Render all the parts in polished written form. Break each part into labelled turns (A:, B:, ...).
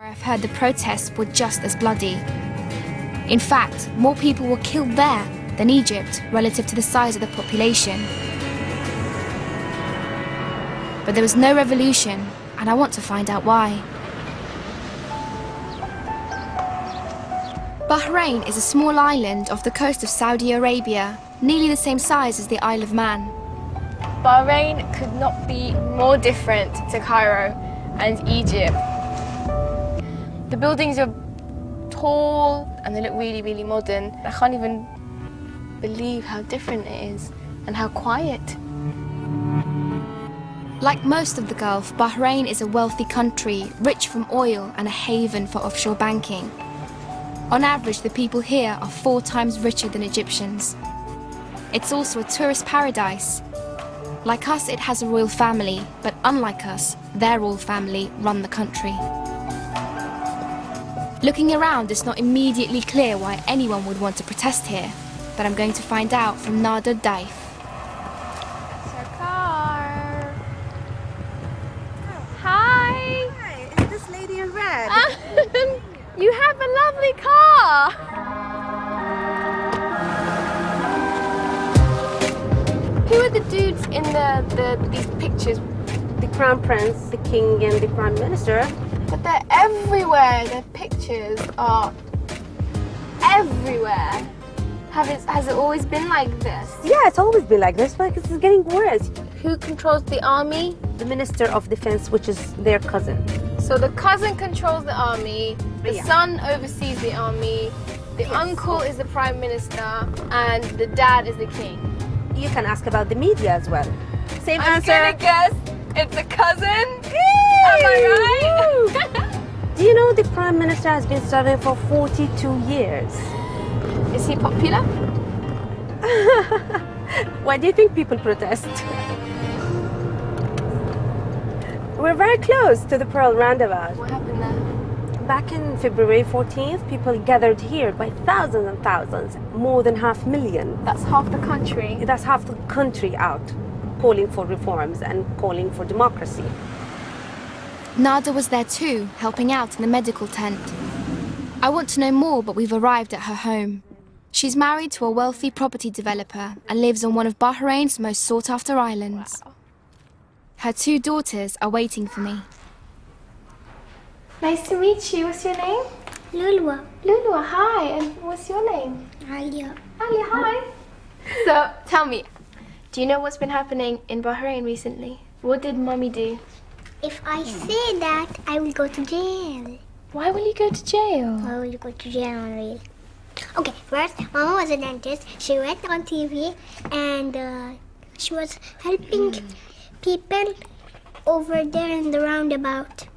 A: I've heard the protests were just as bloody. In fact, more people were killed there than Egypt relative to the size of the population. But there was no revolution, and I want to find out why. Bahrain is a small island off the coast of Saudi Arabia, nearly the same size as the Isle of Man.
B: Bahrain could not be more different to Cairo and Egypt. The buildings are tall and they look really, really modern. I can't even believe how different it is and how quiet.
A: Like most of the Gulf, Bahrain is a wealthy country, rich from oil and a haven for offshore banking. On average, the people here are 4 times richer than Egyptians. It's also a tourist paradise. Like us, it has a royal family, but unlike us, their royal family run the country. Looking around, it's not immediately clear why anyone would want to protest here, but I'm going to find out from Nada Daif.
B: That's our car. Hi!
C: Hi, is this lady in red?
B: You have a lovely car! Who are the dudes in these pictures?
C: The crown prince, the king, and the prime minister.
B: But they're everywhere. Their pictures are everywhere. Has it always been like this?
C: Yeah, it's always been like this, but it's getting worse.
B: Who controls the army?
C: The minister of defense, which is their cousin.
B: So the cousin controls the army, the
C: Yeah.
B: son oversees the army, the
C: Yes.
B: uncle is the prime minister, and the dad is the king.
C: You can ask about the media as well. Same
B: I'm
C: answer.
B: gonna guess it's a cousin. Am I right?
C: Do you know the prime minister has been serving for 42 years?
B: Is he popular?
C: Why do you think people protest? We're very close to the Pearl Roundabout.
B: What happened there?
C: Back in February 14th, people gathered here by thousands and thousands, more than 500,000.
B: That's half the country.
C: That's half the country out, calling for reforms and calling for democracy.
A: Nada was there too, helping out in the medical tent. I want to know more, but we've arrived at her home. She's married to a wealthy property developer and lives on one of Bahrain's most sought-after islands.
B: Wow.
A: Her 2 daughters are waiting for me.
B: Nice to meet you. What's your name?
D: Lulwa.
B: Lulu, hi. And what's your name?
D: Alia.
B: Ali, hi. So, tell me, do you know what's been happening in Bahrain recently? What did Mummy do?
D: If I say that, I will go to jail.
B: Why will you go to jail?
D: I will go to jail on real. Okay, first, Mama was a dentist. She went on TV and she was helping people over there in the roundabout.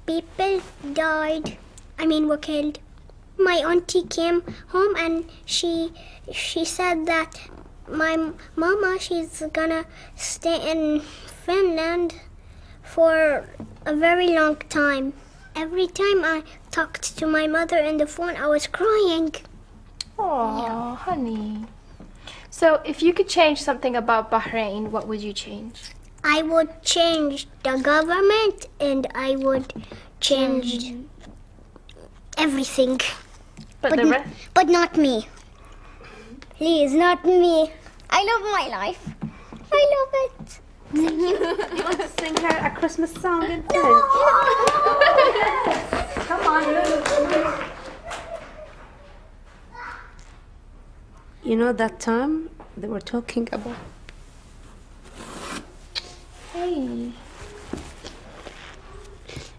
D: People died, were killed. My auntie came home and she said that my mama, she's gonna stay in Finland for a very long time. Every time I talked to my mother on the phone, I was crying.
B: Oh, honey. So, if you could change something about Bahrain, what would you change?
D: I would change the government and I would change everything. But not me. Please, not me. I love my life. I love it.
C: You want to sing her a Christmas song in French? Come on, Lulu. You know that time they were talking about?
B: Hey.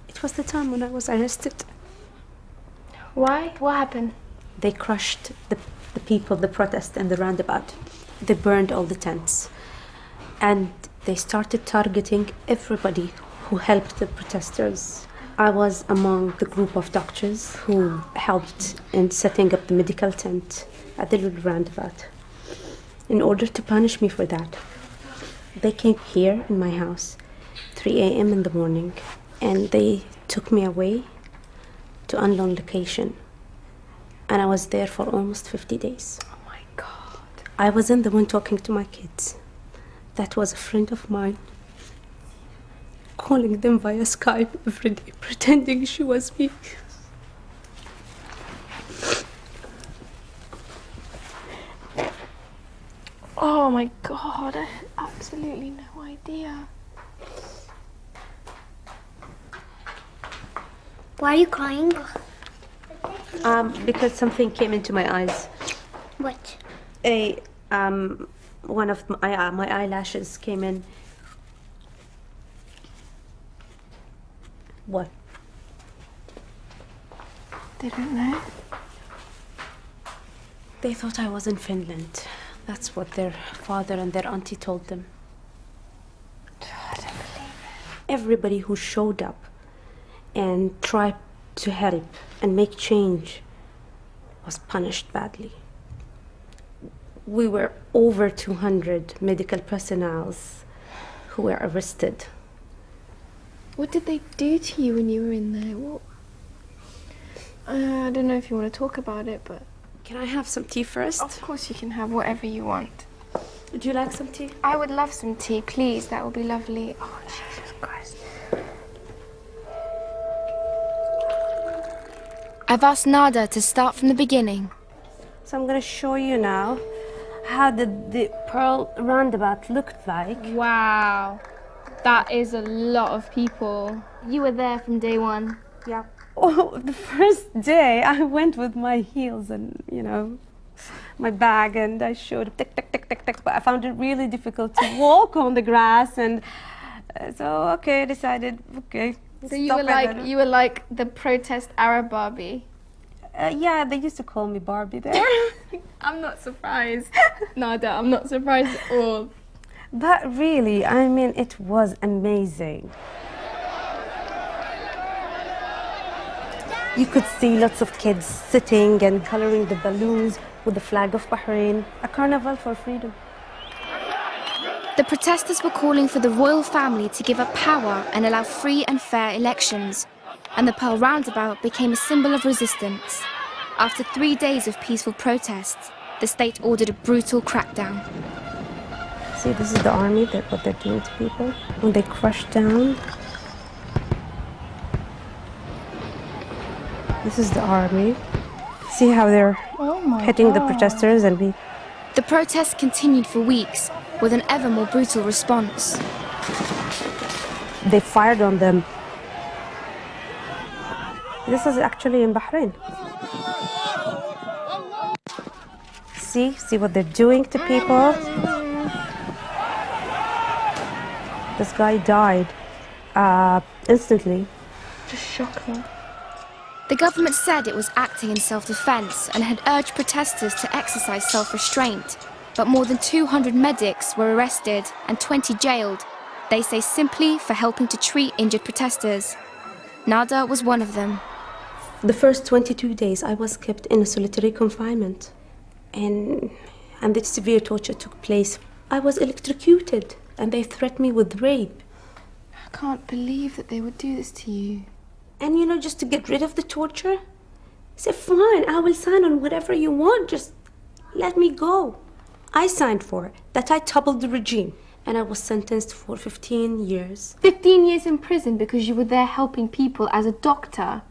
C: It was the time when I was arrested.
B: Why? What happened?
C: They crushed the people, the protest and the roundabout. They burned all the tents. And they started targeting everybody who helped the protesters. I was among the group of doctors who helped in setting up the medical tent at the little roundabout. In order to punish me for that, they came here in my house, 3 a.m. in the morning, and they took me away to unknown location. And I was there for almost 50 days.
B: Oh my God.
C: I wasn't the one talking to my kids. That was a friend of mine, calling them via Skype every day, pretending she was me.
B: Oh my God, I had absolutely no idea.
D: Why are you crying?
C: Because something came into my eyes.
D: What?
C: One of my eyelashes came in. What?
B: They don't know.
C: They thought I was in Finland. That's what their father and their auntie told them.
B: I don't believe it.
C: Everybody who showed up and tried to help and make change was punished badly. We were over 200 medical personnel who were arrested.
B: What did they do to you when you were in there? What? I don't know if you want to talk about it, but...
C: Can I have some tea first?
B: Of course you can have whatever you want.
C: Would you like some tea?
B: I would love some tea, please. That would be lovely. Oh, Jesus Christ.
A: I've asked Nada to start from the beginning.
C: So I'm going to show you now how the pearl roundabout looked like.
B: Wow. That is a lot of people. You were there from day one.
C: Yeah. Oh, the first day I went with my heels and, you know, my bag, and I showed tick, tick, tick, tick, tick, but I found it really difficult to walk on the grass, and so, okay, I decided, okay.
B: So you were like the protest Arab Barbie.
C: Yeah, they used to call me Barbie there.
B: I'm not surprised. Nada, I'm not surprised at all.
C: But really, I mean, it was amazing. You could see lots of kids sitting and coloring the balloons with the flag of Bahrain, a carnival for freedom.
A: The protesters were calling for the royal family to give up power and allow free and fair elections, and the Pearl Roundabout became a symbol of resistance. After 3 days of peaceful protests, the state ordered a brutal crackdown.
C: See, this is the army, what they're doing to people when they crush down. This is the army. See how they're hitting the protesters and we...
A: The protests continued for weeks, with an ever more brutal response.
C: They fired on them. This is actually in Bahrain. See what they're doing to people? This guy died instantly.
B: Just shocked me.
A: The government said it was acting in self-defense and had urged protesters to exercise self-restraint. But more than 200 medics were arrested and 20 jailed, they say simply for helping to treat injured protesters. Nada was one of them.
C: The first 22 days I was kept in a solitary confinement, and the severe torture took place. I was electrocuted and they threatened me with rape.
B: I can't believe that they would do this to you.
C: And you know, just to get rid of the torture, I said, fine, I will sign on whatever you want, just let me go. I signed for it, that I toppled the regime, and I was sentenced for 15 years.
B: 15 years in prison because you were there helping people as a doctor?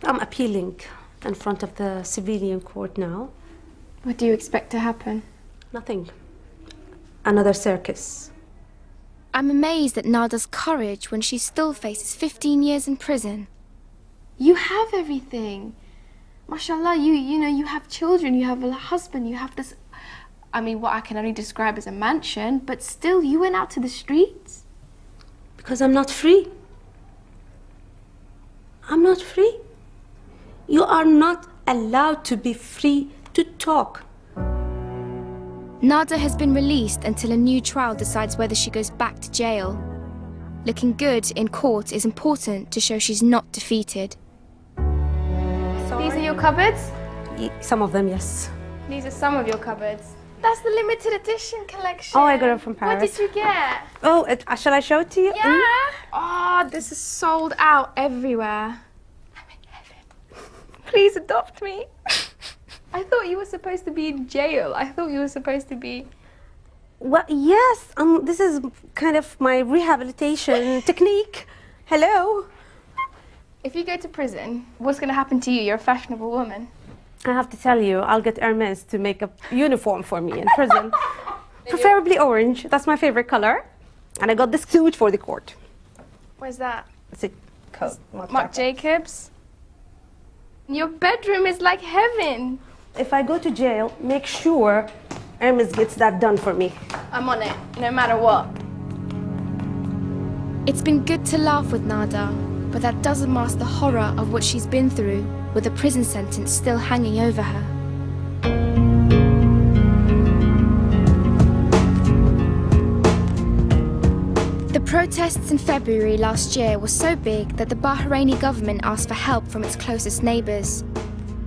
C: I'm appealing in front of the civilian court now.
B: What do you expect to happen?
C: Nothing. Another circus.
A: I'm amazed at Nada's courage when she still faces 15 years in prison.
B: You have everything. Mashallah, you know, you have children, you have a husband, you have this, I mean, what I can only describe as a mansion, but still, you went out to the streets?
C: Because I'm not free. I'm not free. You are not allowed to be free to talk.
A: Nada has been released until a new trial decides whether she goes back to jail. Looking good in court is important to show she's not defeated.
B: These are your cupboards?
C: Some of them, yes.
B: These are some of your cupboards. That's the limited edition collection.
C: Oh, I got it from Paris.
B: What did you get?
C: Oh, shall I show it to you?
B: Yeah. Oh, this is sold out everywhere. I'm in heaven. Please adopt me. I thought you were supposed to be in jail. I thought you were supposed to be...
C: Well, yes. This is kind of my rehabilitation technique. Hello.
B: If you go to prison, what's going to happen to you? You're a fashionable woman.
C: I have to tell you, I'll get Hermes to make a uniform for me in prison. Preferably orange. That's my favorite color. And I got this suit for the court.
B: Where's that?
C: It's a coat.
B: Marc Jacobs. Your bedroom is like heaven.
C: If I go to jail, make sure Hermes gets that done for me.
B: I'm on it, no matter what.
A: It's been good to laugh with Nada, but that doesn't mask the horror of what she's been through, with a prison sentence still hanging over her. The protests in February last year were so big that the Bahraini government asked for help from its closest neighbours.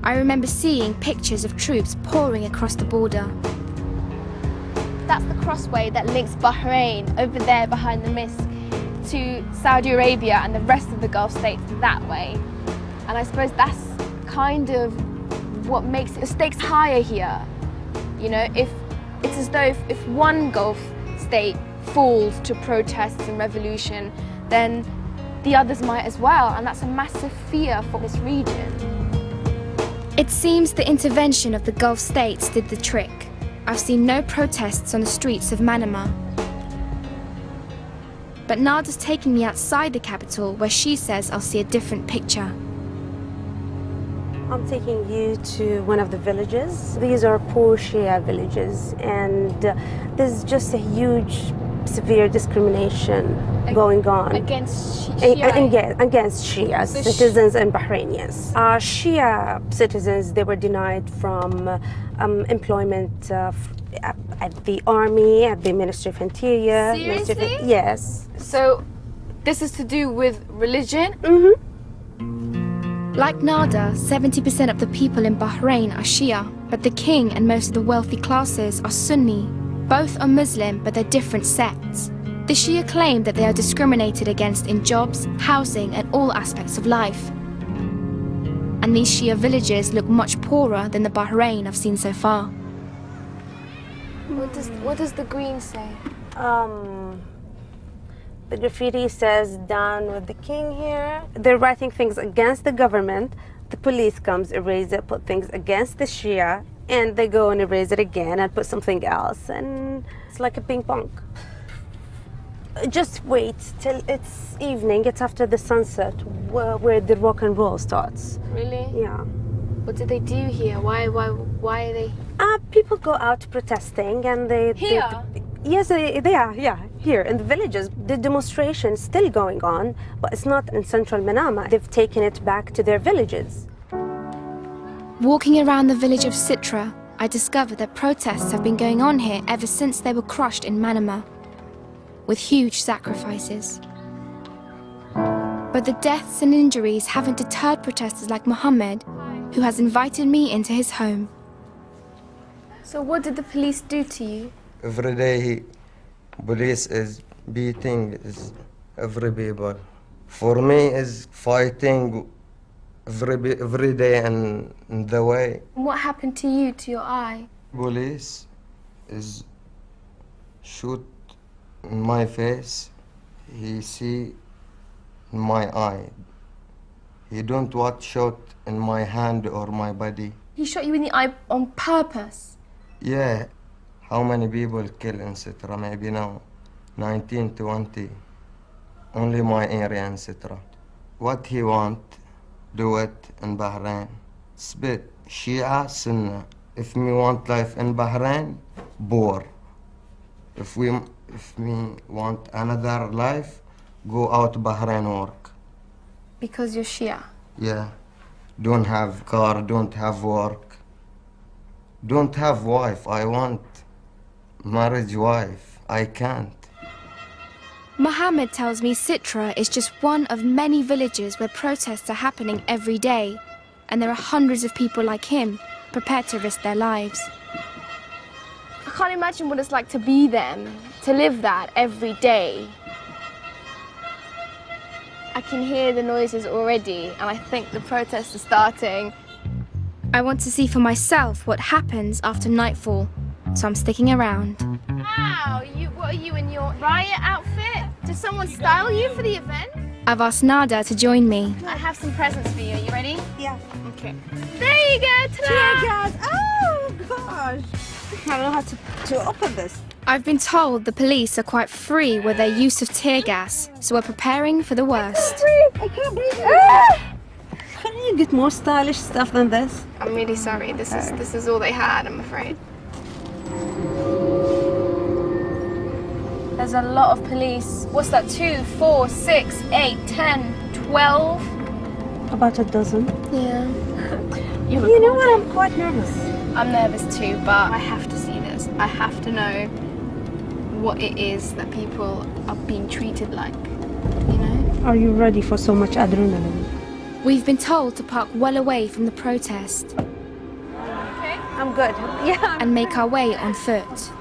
A: I remember seeing pictures of troops pouring across the border.
B: That's the crossway that links Bahrain, over there behind the mosque, to Saudi Arabia and the rest of the Gulf states that way. And I suppose that's kind of what makes the stakes higher here. You know, if it's as though if one Gulf state falls to protests and revolution, then the others might as well, and that's a massive fear for this region.
A: It seems the intervention of the Gulf states did the trick. I've seen no protests on the streets of Manama. But Nada's taking me outside the capital, where she says I'll see a different picture.
C: I'm taking you to one of the villages. These are poor Shia villages, and there's just a huge, severe discrimination going on.
B: Against Shia?
C: Against Shia citizens in Bahrain, yes. Shia citizens, they were denied from employment at the army, at the Ministry of Interior.
B: Seriously?
C: Yes.
B: So this is to do with religion?
C: Mm-hmm.
A: Like Nada, 70% of the people in Bahrain are Shia, but the king and most of the wealthy classes are Sunni. Both are Muslim, but they're different sects. The Shia claim that they are discriminated against in jobs, housing, and all aspects of life. And these Shia villages look much poorer than the Bahrain I've seen so far.
B: What does the green say?
C: The graffiti says, "Down with the king" here. They're writing things against the government. The police comes, erase it, put things against the Shia, and they go and erase it again and put something else. And it's like a ping pong. Just wait till it's evening. It's after the sunset where the rock and roll starts.
B: Really?
C: Yeah.
B: What do they do here? Why are they...
C: People go out protesting, and they...
B: Here?
C: Yes, they are, yeah, here in the villages. The demonstration's still going on, but it's not in central Manama. They've taken it back to their villages.
A: Walking around the village of Sitra, I discovered that protests have been going on here ever since they were crushed in Manama, with huge sacrifices. But the deaths and injuries haven't deterred protesters like Mohammed, who has invited me into his home.
B: So what did the police do to you?
E: Every day, police is beating every people. For me, is fighting every day and in the way.
B: What happened to you, to your eye?
E: Police is shoot in my face. He see in my eye. He don't want shot in my hand or my body.
B: He shot you in the eye on purpose?
E: Yeah. How many people kill in Sitra? Maybe now 19, 20. Only my area in Sitra. What he want, do it in Bahrain. Split Shia, Sunnah. If we want life in Bahrain, poor. If we want another life, go out Bahrain work.
B: Because you're Shia?
E: Yeah. Don't have car, don't have work. Don't have wife. I want marriage wife. I can't.
A: Mohammed tells me Sitra is just one of many villages where protests are happening every day, and there are hundreds of people like him prepared to risk their lives.
B: I can't imagine what it's like to be them, to live that every day. I can hear the noises already, and I think the protests are starting.
A: I want to see for myself what happens after nightfall, so I'm sticking around.
B: Wow, what are you in your riot outfit? Did someone style you for the event?
A: I've asked Nada to join me.
B: I have some presents for you. Are you ready?
C: Yeah.
B: Okay. There you go. Ta-da!
C: Tear gas. Oh gosh. I don't know how to open this.
A: I've been told the police are quite free with their use of tear gas, so we're preparing for the worst.
C: I can't breathe. Can you get more stylish stuff than this?
B: I'm really sorry. This is all they had, I'm afraid. There's a lot of police. What's that? 2, 4, 6, 8, 10, 12?
C: About a dozen.
B: Yeah.
C: You know what? I'm quite nervous.
B: I'm nervous too, but I have to see this. I have to know what it is that people are being treated like, you know?
C: Are you ready for so much adrenaline?
A: We've been told to park well away from the protest
B: Okay.
C: I'm good. Yeah.
A: and make our way on foot.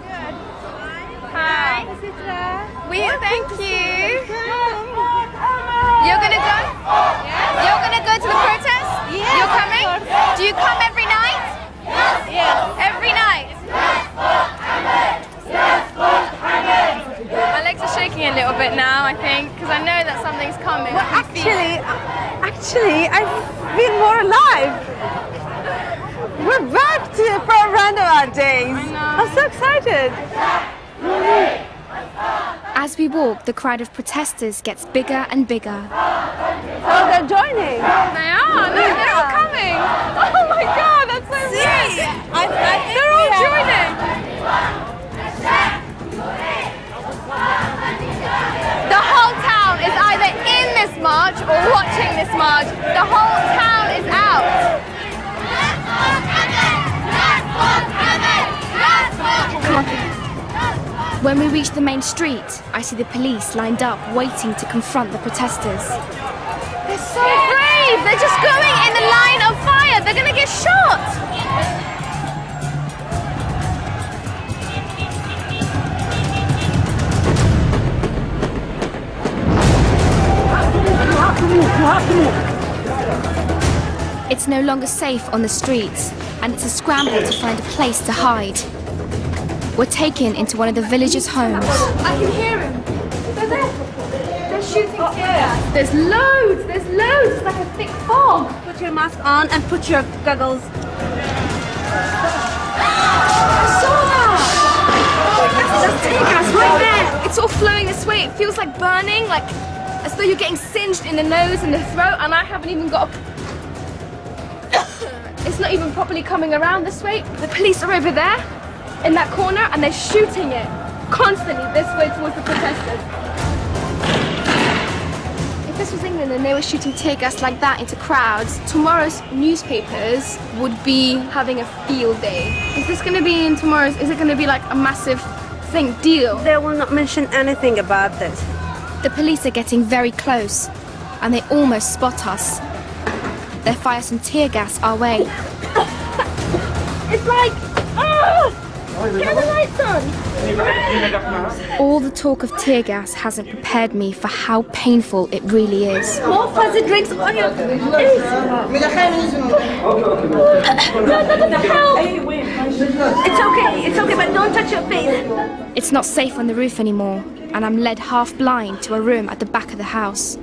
B: Hi. Thank you. You're gonna go? You're gonna go to the protest?
C: Yeah.
B: You're coming? Do you come every night? Yes. Every night? My legs are shaking a little bit now, I think, because I know that something's coming.
C: Well, actually, I feel more alive. We're back from roundabout days.
B: I know.
C: I'm so excited.
A: As we walk, the crowd of protesters gets bigger and bigger.
C: Oh, they're joining.
B: They are. Look, they're all coming. Oh my God, that's so weird. They're all joining. The whole town is either in this march or watching this march. The whole town is out.
A: When we reach the main street, I see the police lined up waiting to confront the protesters.
B: They're so brave. They're just going in the line of fire. They're going to get shot.
A: It's no longer safe on the streets, and it's a scramble to find a place to hide. We're taken into one of the villagers' homes.
B: I can hear them. They're there. They're shooting tear gas. There's loads. There's loads. It's like a thick fog.
C: Put your mask on and put your goggles.
B: I saw that. That's tear gas right there. It's all flowing this way. It feels like burning, like as though you're getting singed in the nose and the throat, and I haven't even got a... It's not even properly coming around this way. The police are over there, in that corner, and they're shooting it constantly this way towards the protesters. If this was England and they were shooting tear gas like that into crowds, tomorrow's newspapers would be having a field day. Is this going to be in tomorrow's, is it going to be like a massive deal?
C: They will not mention anything about this.
A: The police are getting very close, and they almost spot us. They fire some tear gas our way.
C: It's like, get the lights on.
A: All the talk of tear gas hasn't prepared me for how painful it really is.
C: More fuzzy drinks on your face. It's okay, but don't touch your face.
A: It's not safe on the roof anymore, and I'm led half blind to a room at the back of the house.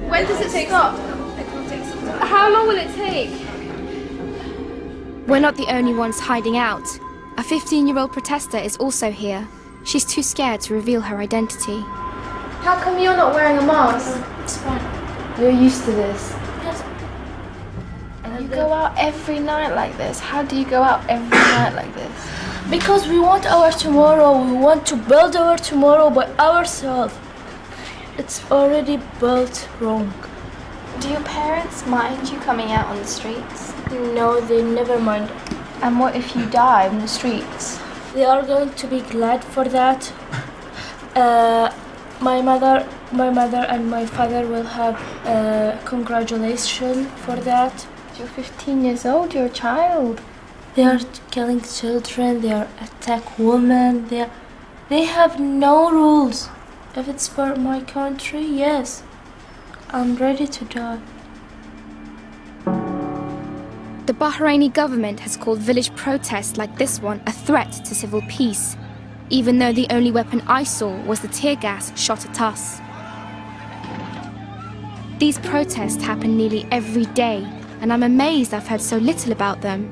B: When does it take off? How long will it take?
A: We're not the only ones hiding out. A 15-year-old protester is also here. She's too scared to reveal her identity.
B: How come you're not wearing a mask?
D: It's fine.
B: You're used to this.
D: Yes.
B: You go out every night like this. How do you go out every night like this?
F: Because we want our tomorrow. We want to build our tomorrow by ourselves. It's already built wrong.
B: Do your parents mind you coming out on the streets?
F: No, they never mind.
B: And what if you die in the streets?
F: They are going to be glad for that. My mother and my father will have congratulations for that.
B: You're 15 years old, you're a child.
F: They are killing children, they are attack women, they have no rules. If it's for my country, yes, I'm ready to die.
A: The Bahraini government has called village protests like this one a threat to civil peace, even though the only weapon I saw was the tear gas shot at us. These protests happen nearly every day, and I'm amazed I've heard so little about them.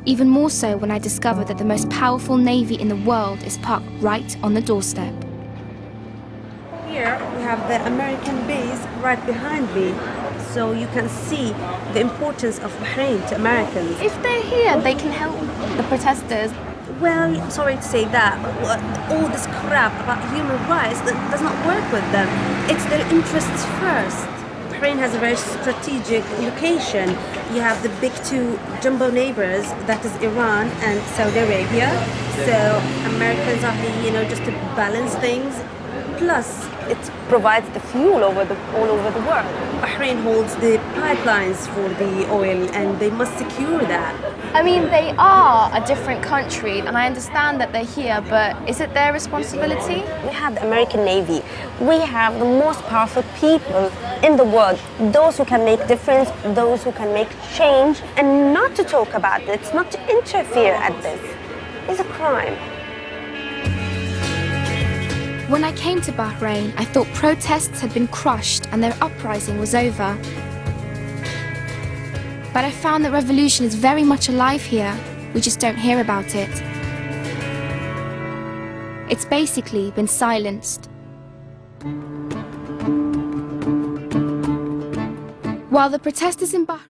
A: Even more so when I discovered that the most powerful navy in the world is parked right on the doorstep.
C: Here we have the American base right behind me, so you can see the importance of Bahrain to Americans.
B: If they're here, they can help the protesters.
C: Well, sorry to say that, but all this crap about human rights does not work with them. It's their interests first. Bahrain has a very strategic location. You have the big two jumbo neighbors, that is Iran and Saudi Arabia. So Americans are here, just to balance things. Plus, it provides the fuel all over the world. Bahrain holds the pipelines for the oil, and they must secure that.
B: I mean, they are a different country, and I understand that they're here, but is it their responsibility?
G: We have the American Navy. We have the most powerful people in the world. Those who can make difference, those who can make change, and not to talk about it, not to interfere at this, is a crime.
A: When I came to Bahrain, I thought protests had been crushed and their uprising was over. But I found that revolution is very much alive here. We just don't hear about it. It's basically been silenced. While the protesters in Bahrain